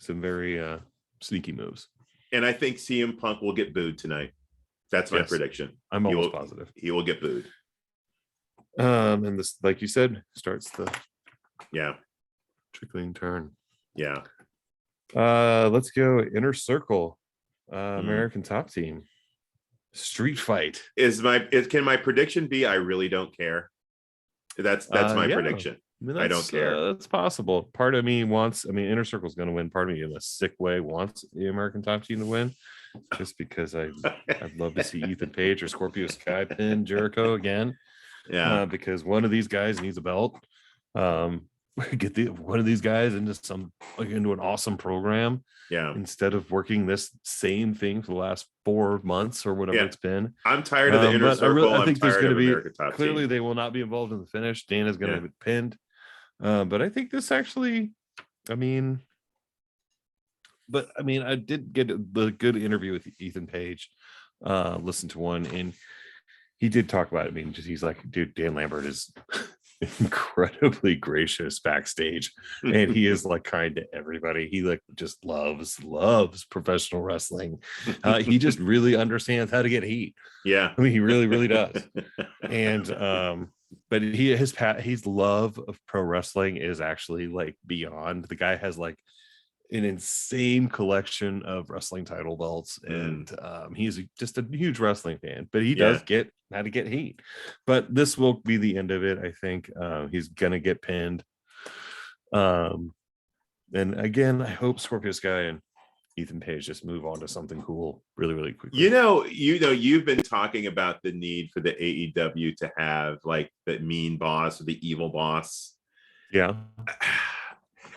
very sneaky moves. And I think CM Punk will get booed tonight. That's my prediction. I'm almost positive. He will get booed. And this, like you said, starts the trickling turn. Yeah. Let's go Inner Circle. American Top Team. Street fight. Can my prediction be I really don't care? That's my prediction. I don't care. That's possible. Part of me wants, Inner Circle's going to win. Part of me in a sick way wants the American Top Team to win. just because I'd love to see Ethan Page or Scorpio Sky pin Jericho again. Yeah. Because one of these guys needs a belt. Get one of these guys into an awesome program. Yeah. Instead of working this same thing for the last 4 months or whatever it's been. I'm tired of the inner circle. I think there's going to be clearly they will not be involved in the finish. Dana's going to be pinned. But I think this actually, I did get the good interview with Ethan Page. Listen to one, and he did talk about it. He's like, dude, Dan Lambert is incredibly gracious backstage, and he is like kind to everybody. He like just loves professional wrestling. He just really understands how to get heat. Yeah, he really does. And but his love of pro wrestling is actually like beyond. The guy has like an insane collection of wrestling title belts, and he's just a huge wrestling fan, but he does get how to get heat. But this will be the end of it. I think he's gonna get pinned. And again, I hope Scorpio Sky and Ethan Page just move on to something cool really quickly. You've been talking about the need for the AEW to have like the mean boss or the evil boss. Yeah.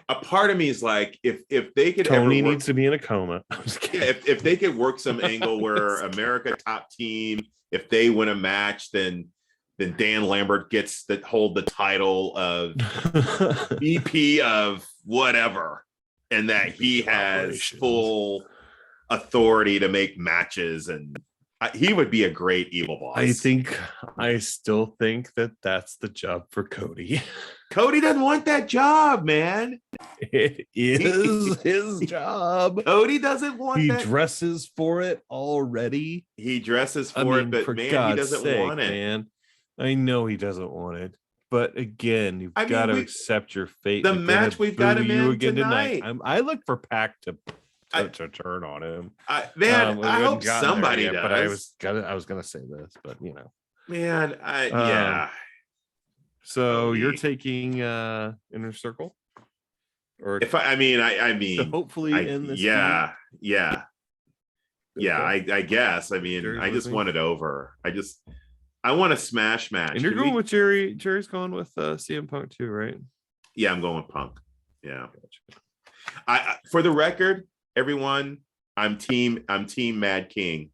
A part of me is like, if they could, Tony needs to be in a coma. If they could work some angle where America Top Team, if they win a match, then Dan Lambert gets to hold the title of VP of whatever, and that he has full authority to make matches, and he would be a great evil boss. I still think that's the job for Cody. Cody doesn't want that job, man. It is his job. Cody doesn't want He dresses for it already. He dresses for it, but man, he doesn't want it. Man, I know he doesn't want it. But again, you've got to accept your fate. The match we've got him in again tonight. I look for Pac to turn on him. I hope somebody does. But I was gonna say this, but you know, man, yeah. So you're taking Inner Circle, or if I mean, hopefully in this. Yeah. I guess. I just want it over. I want a smash match. And you're going with Jerry. Jerry's going with CM Punk too, right? Yeah, I'm going with Punk. Yeah. I for the record, everyone, I'm team Mad King.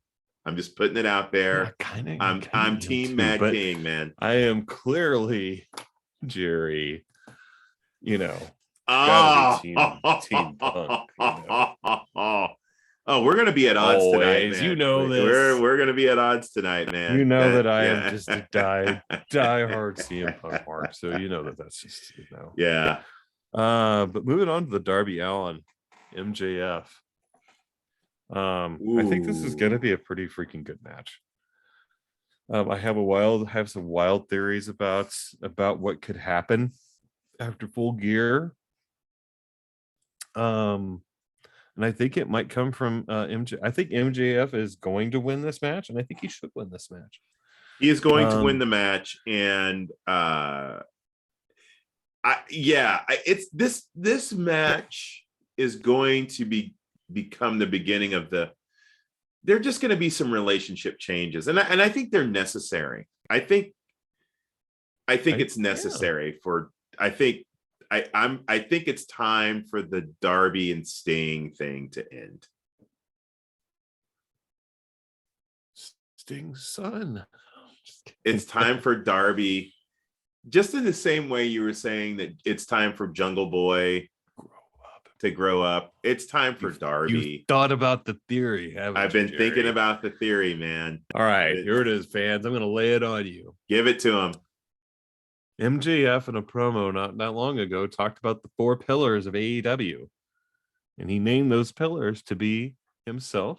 I'm just putting it out there. Yeah, I'm team Mad King, man. I am clearly Jerry. You know. Team Punk. Oh, we're gonna be at odds tonight, man. You know this. We're gonna be at odds tonight, man. You know that I am just a die hard CM Punk mark, so you know that's just Yeah. But moving on to the Darby Allin MJF. I think this is gonna be a pretty freaking good match. I have some wild theories about what could happen after Full Gear. And I think it might come from MJ. I think MJF is going to win this match, and I think he should win this match. He is going to win the match, and it's this match is going to become the beginning of they're just going to be some relationship changes, and I think they're necessary. I think it's necessary for. I think it's time for the Darby and Sting thing to end. Sting's son. It's time for Darby, just in the same way you were saying that it's time for Jungle Boy to grow up. It's time for Darby. You thought about the theory, haven't I've been thinking about the theory, man. All right, here it is, fans. I'm going to lay it on you. Give it to him. MJF in a promo not that long ago talked about the 4 pillars of AEW, and he named those pillars to be himself,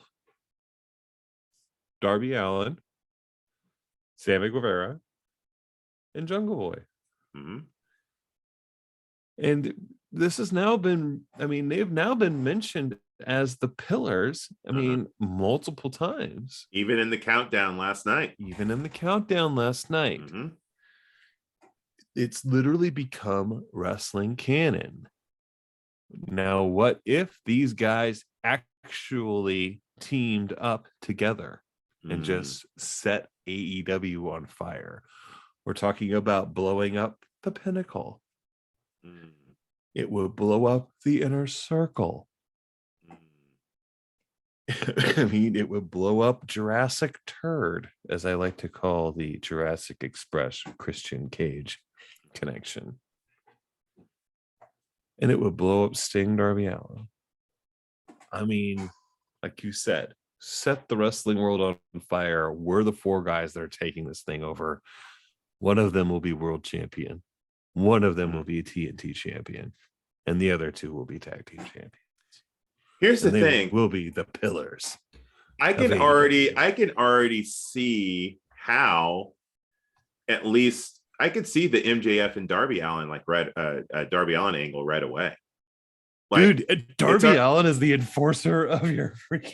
Darby Allin, Sammy Guevara, and Jungle Boy. Mm-hmm. And this has now been, they've now been mentioned as the pillars, multiple times. Even in the countdown last night. Mm-hmm. It's literally become wrestling canon. Now, what if these guys actually teamed up together and just set AEW on fire. We're talking about blowing up the Pinnacle. It would blow up the Inner Circle. I mean, it would blow up Jurassic Turd, as I like to call the Jurassic Express Christian Cage connection. And it would blow up Sting, Darby Allin. I mean, like you said, set the wrestling world on fire. We're the 4 guys that are taking this thing over. One of them will be world champion. One of them will be a TNT champion. And the other 2 will be tag team champions. Here's the thing. Will be the Pillars. I can already see how, at least I could see the MJF and Darby Allin Darby Allin angle right away. Like, dude, Darby Allin is the enforcer of your group.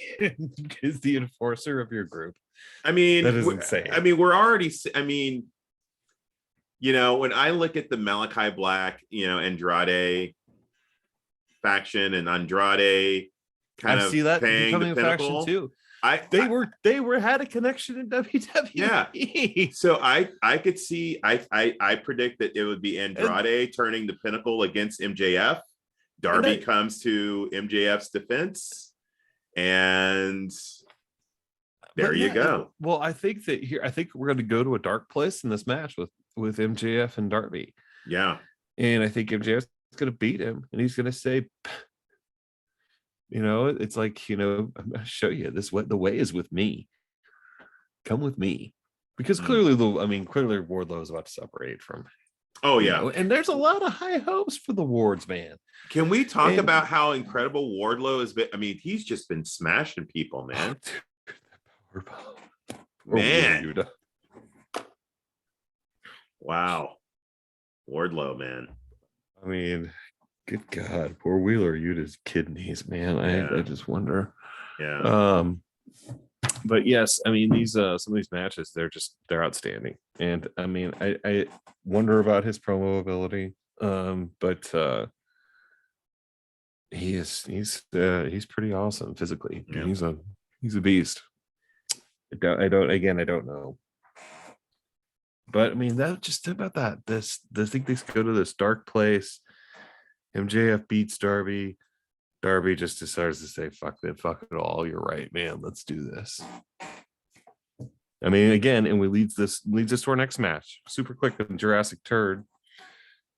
I mean, that is insane. I mean, we're already. I mean, you know, when I look at the Malachi Black, you know, Andrade faction and Andrade kind of see that paying becoming the a Pinnacle faction too. They had a connection in WWE. Yeah. So I could see. I predict that it would be Andrade turning the Pinnacle against MJF. Darby comes to MJF's defense, and there you go. Well, I think we're going to go to a dark place in this match with MJF and Darby. Yeah, and I think MJF's going to beat him, and he's going to say, you know, it's like, you know, I'm going to show you this. What the way is with me. Come with me, because clearly Wardlow is about to separate from. Oh yeah, know, and there's a lot of high hopes for the Wards, man. Can we talk about how incredible Wardlow has been? I mean, he's just been smashing people, man. Man, wow, Wardlow, man. I mean, good God, poor Wheeler Yuta's kidneys, man. I just wonder. Yeah. But yes, I mean, these some of these matches, they're outstanding, and I mean, I wonder about his promo ability, but he's pretty awesome physically. Yeah. He's a beast. I don't know, but I mean, that just about that. I think they go to this dark place. MJF beats Darby. Darby just decides to say, fuck it all. You're right, man. Let's do this. I mean, again, and leads us to our next match. Super quick with Jurassic Turd.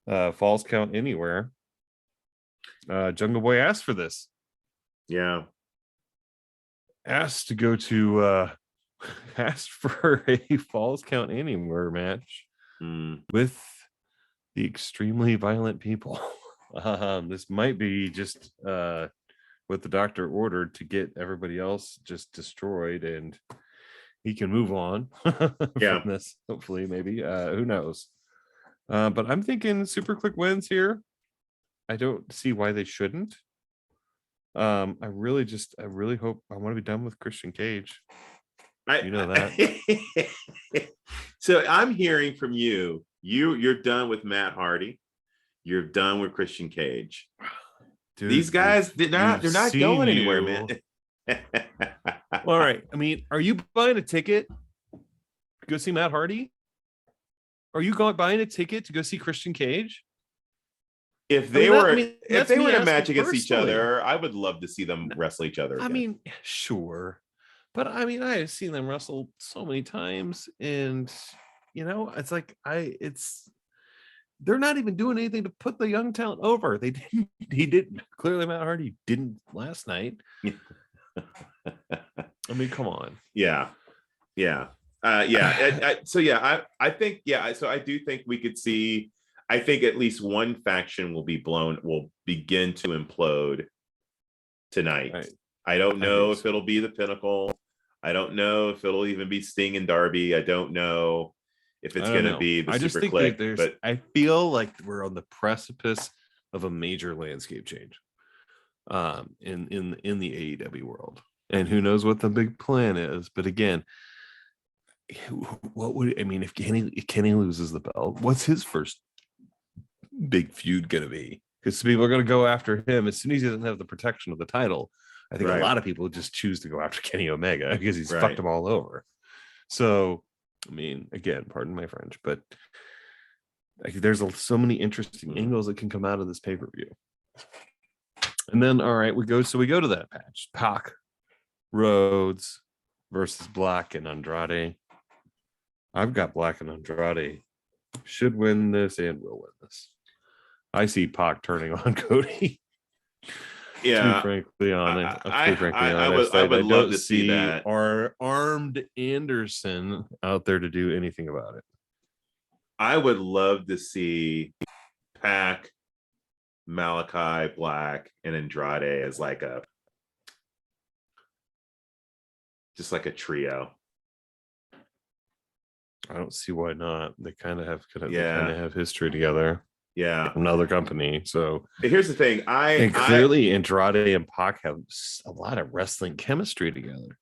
Falls Count Anywhere. Jungle Boy asked for this. Yeah. Asked for a Falls Count Anywhere match with the extremely violent people. This might be just what the doctor ordered to get everybody else just destroyed, and he can move on from this. Hopefully, maybe. Who knows? But I'm thinking super quick wins here. I don't see why they shouldn't. I really hope. I want to be done with Christian Cage. You know that. So I'm hearing from you. You're done with Matt Hardy. You're done with Christian Cage. Dude, these guys, they're not going anywhere, man. All right. I mean, are you buying a ticket to go see Matt Hardy? Are you buying a ticket to go see Christian Cage? If they were in a match against each other, I would love to see them wrestle each other again. I mean, sure. But I mean, I have seen them wrestle so many times, and you know, it's like they're not even doing anything to put the young talent over. He didn't. Clearly, Matt Hardy didn't last night. I mean, come on. Yeah. I think, so I do think we could see, I think at least one faction will begin to implode tonight. Right. I don't know if it'll be the Pinnacle. I don't know if it'll even be Sting and Darby. I don't know if it's going to be the Super Click. But I feel like we're on the precipice of a major landscape change in the AEW world. And who knows what the big plan is. But again, if Kenny loses the belt, what's his first big feud going to be? Because people are going to go after him as soon as he doesn't have the protection of the title. I think a lot of people just choose to go after Kenny Omega because he's fucked them all over. So, I mean, again, pardon my French, but there's so many interesting angles that can come out of this pay-per-view. And then, all right, we go to that match. Pac, Rhodes versus Black and Andrade. I've got Black and Andrade should win this and will win this. I see Pac turning on Cody. Yeah, to be frankly honest, I would love to see that. Our armed Anderson out there to do anything about it. I would love to see Pac, Malachi Black, and Andrade as like a trio. I don't see why not. They kind of have history together. Yeah, another company. So here's the thing. Clearly Andrade and Pac have a lot of wrestling chemistry together.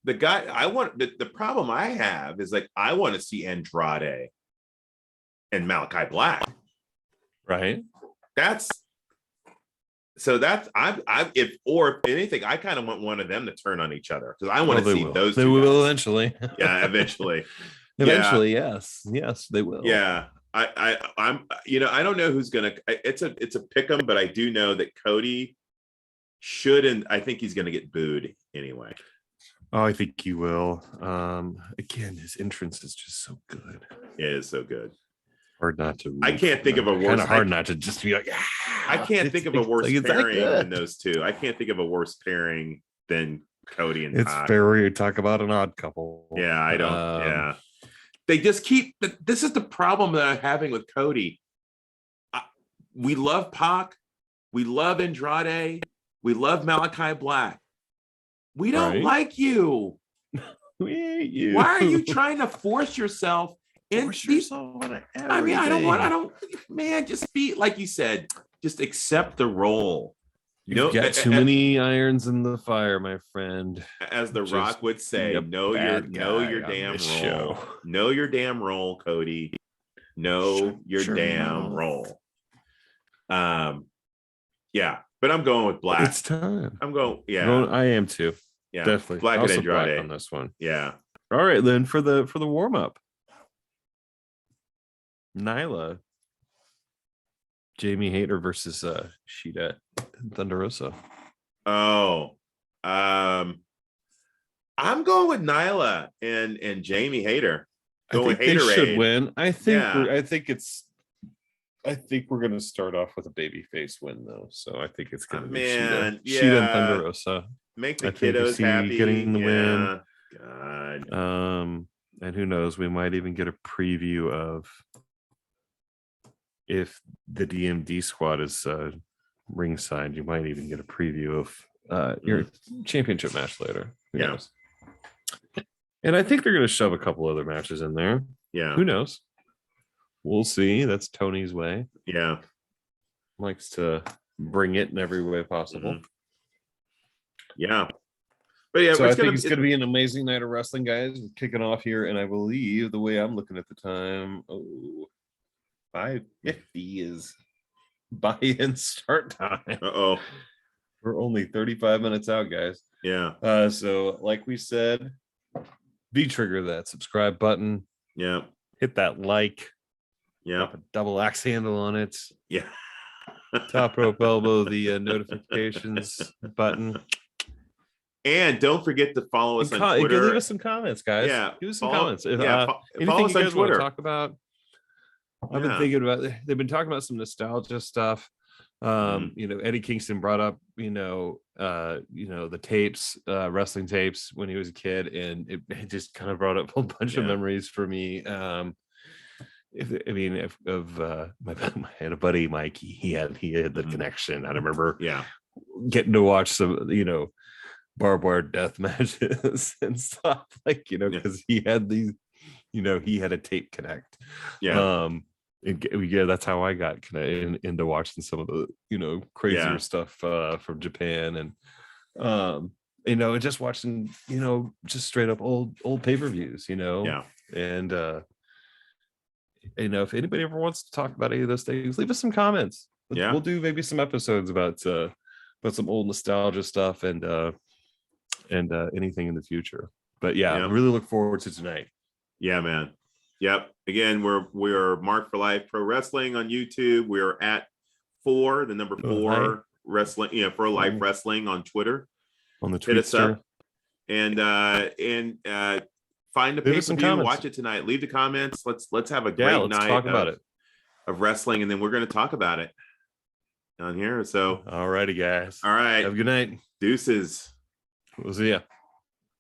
The problem I have is like I want to see Andrade and Malachi Black. Right. If anything, I kind of want one of them to turn on each other because I want to see those. They will eventually. Yeah, eventually. Eventually, yes, they will. Yeah, I'm. I don't know who's gonna. It's a pick'em, but I do know that Cody should, and I think he's gonna get booed anyway. Oh, I think he will. Again, his entrance is just so good. It is so good. Hard not to. I can't think of a worse. Kind of hard not to just be like. I can't think of a worse pairing than those two. I can't think of a worse pairing than Cody and It's Pac. very talk about an odd couple. Yeah, I don't. Yeah, they just keep. This is the problem that I'm having with Cody. We love Pac, we love Andrade, we love Malachi Black. We don't like you. We hate you. Why are you trying to force yourself? Man, just be like you said, just accept the role. You've got too many irons in the fire, my friend. As The Rock would say, know your damn role. Know your damn role, Cody. Know your damn role. Yeah, but I'm going with Black. It's time. I'm going. Yeah, I am too. Yeah, definitely. Black and Andrade on this one. Yeah. All right, then for the warm up. Nyla, Jamie Hayter versus Shida Thunder Rosa. Oh, I'm going with Nyla and Jamie Hayter. I think they should win. I think we're going to start off with a babyface win though. So I think it's going to be Shida and Thunder Rosa. Make the kiddos happy. Getting the win. God. And who knows? We might even get a preview of. If the DMD squad is ringside, you might even get a preview of your championship match later. Who knows? And I think they're going to shove a couple other matches in there. Yeah. Who knows? We'll see. That's Tony's way. Yeah. Likes to bring it in every way possible. Yeah. But yeah, so I think it's going to be an amazing night of wrestling, guys. It's kicking off here. And I believe the way I'm looking at the time, 5:50 is buy-in start time. We're only 35 minutes out, guys. Yeah. So like we said, trigger that subscribe button. Yeah. Hit that like. Yeah. Pop a double axe handle on it. Yeah. Top rope elbow the notifications button. And don't forget to follow us on Twitter. Leave us some comments, guys. Yeah. Give us some comments. If, follow anything us you on guys Twitter. Want to talk about. I've been thinking about. They've been talking about some nostalgia stuff. Eddie Kingston brought up, the tapes, wrestling tapes when he was a kid, and it just kind of brought up a whole bunch of memories for me. I had a buddy, Mike. He had the connection. I remember, getting to watch some, barbed wire death matches and stuff, because he had these, he had a tape connect. That's how I got kind of into watching some of the crazier stuff from Japan, and just watching just straight up old pay-per-views, and if anybody ever wants to talk about any of those things, leave us some comments. We'll do maybe some episodes about but some old nostalgia stuff and anything in the future. But yeah, Yep. really look forward to tonight. Yeah, man. Yep. Again, we're Marked4Life Pro Wrestling on YouTube. We're at 4, the number 4 wrestling, for life wrestling on Twitter. On the Hit us up Tweetster. and find the pay-per-view, watch it tonight. Leave the comments. Let's have a great night talk about it of wrestling, and then we're going to talk about it on here. So all righty, guys. All right. Have a good night. Deuces. We'll see ya.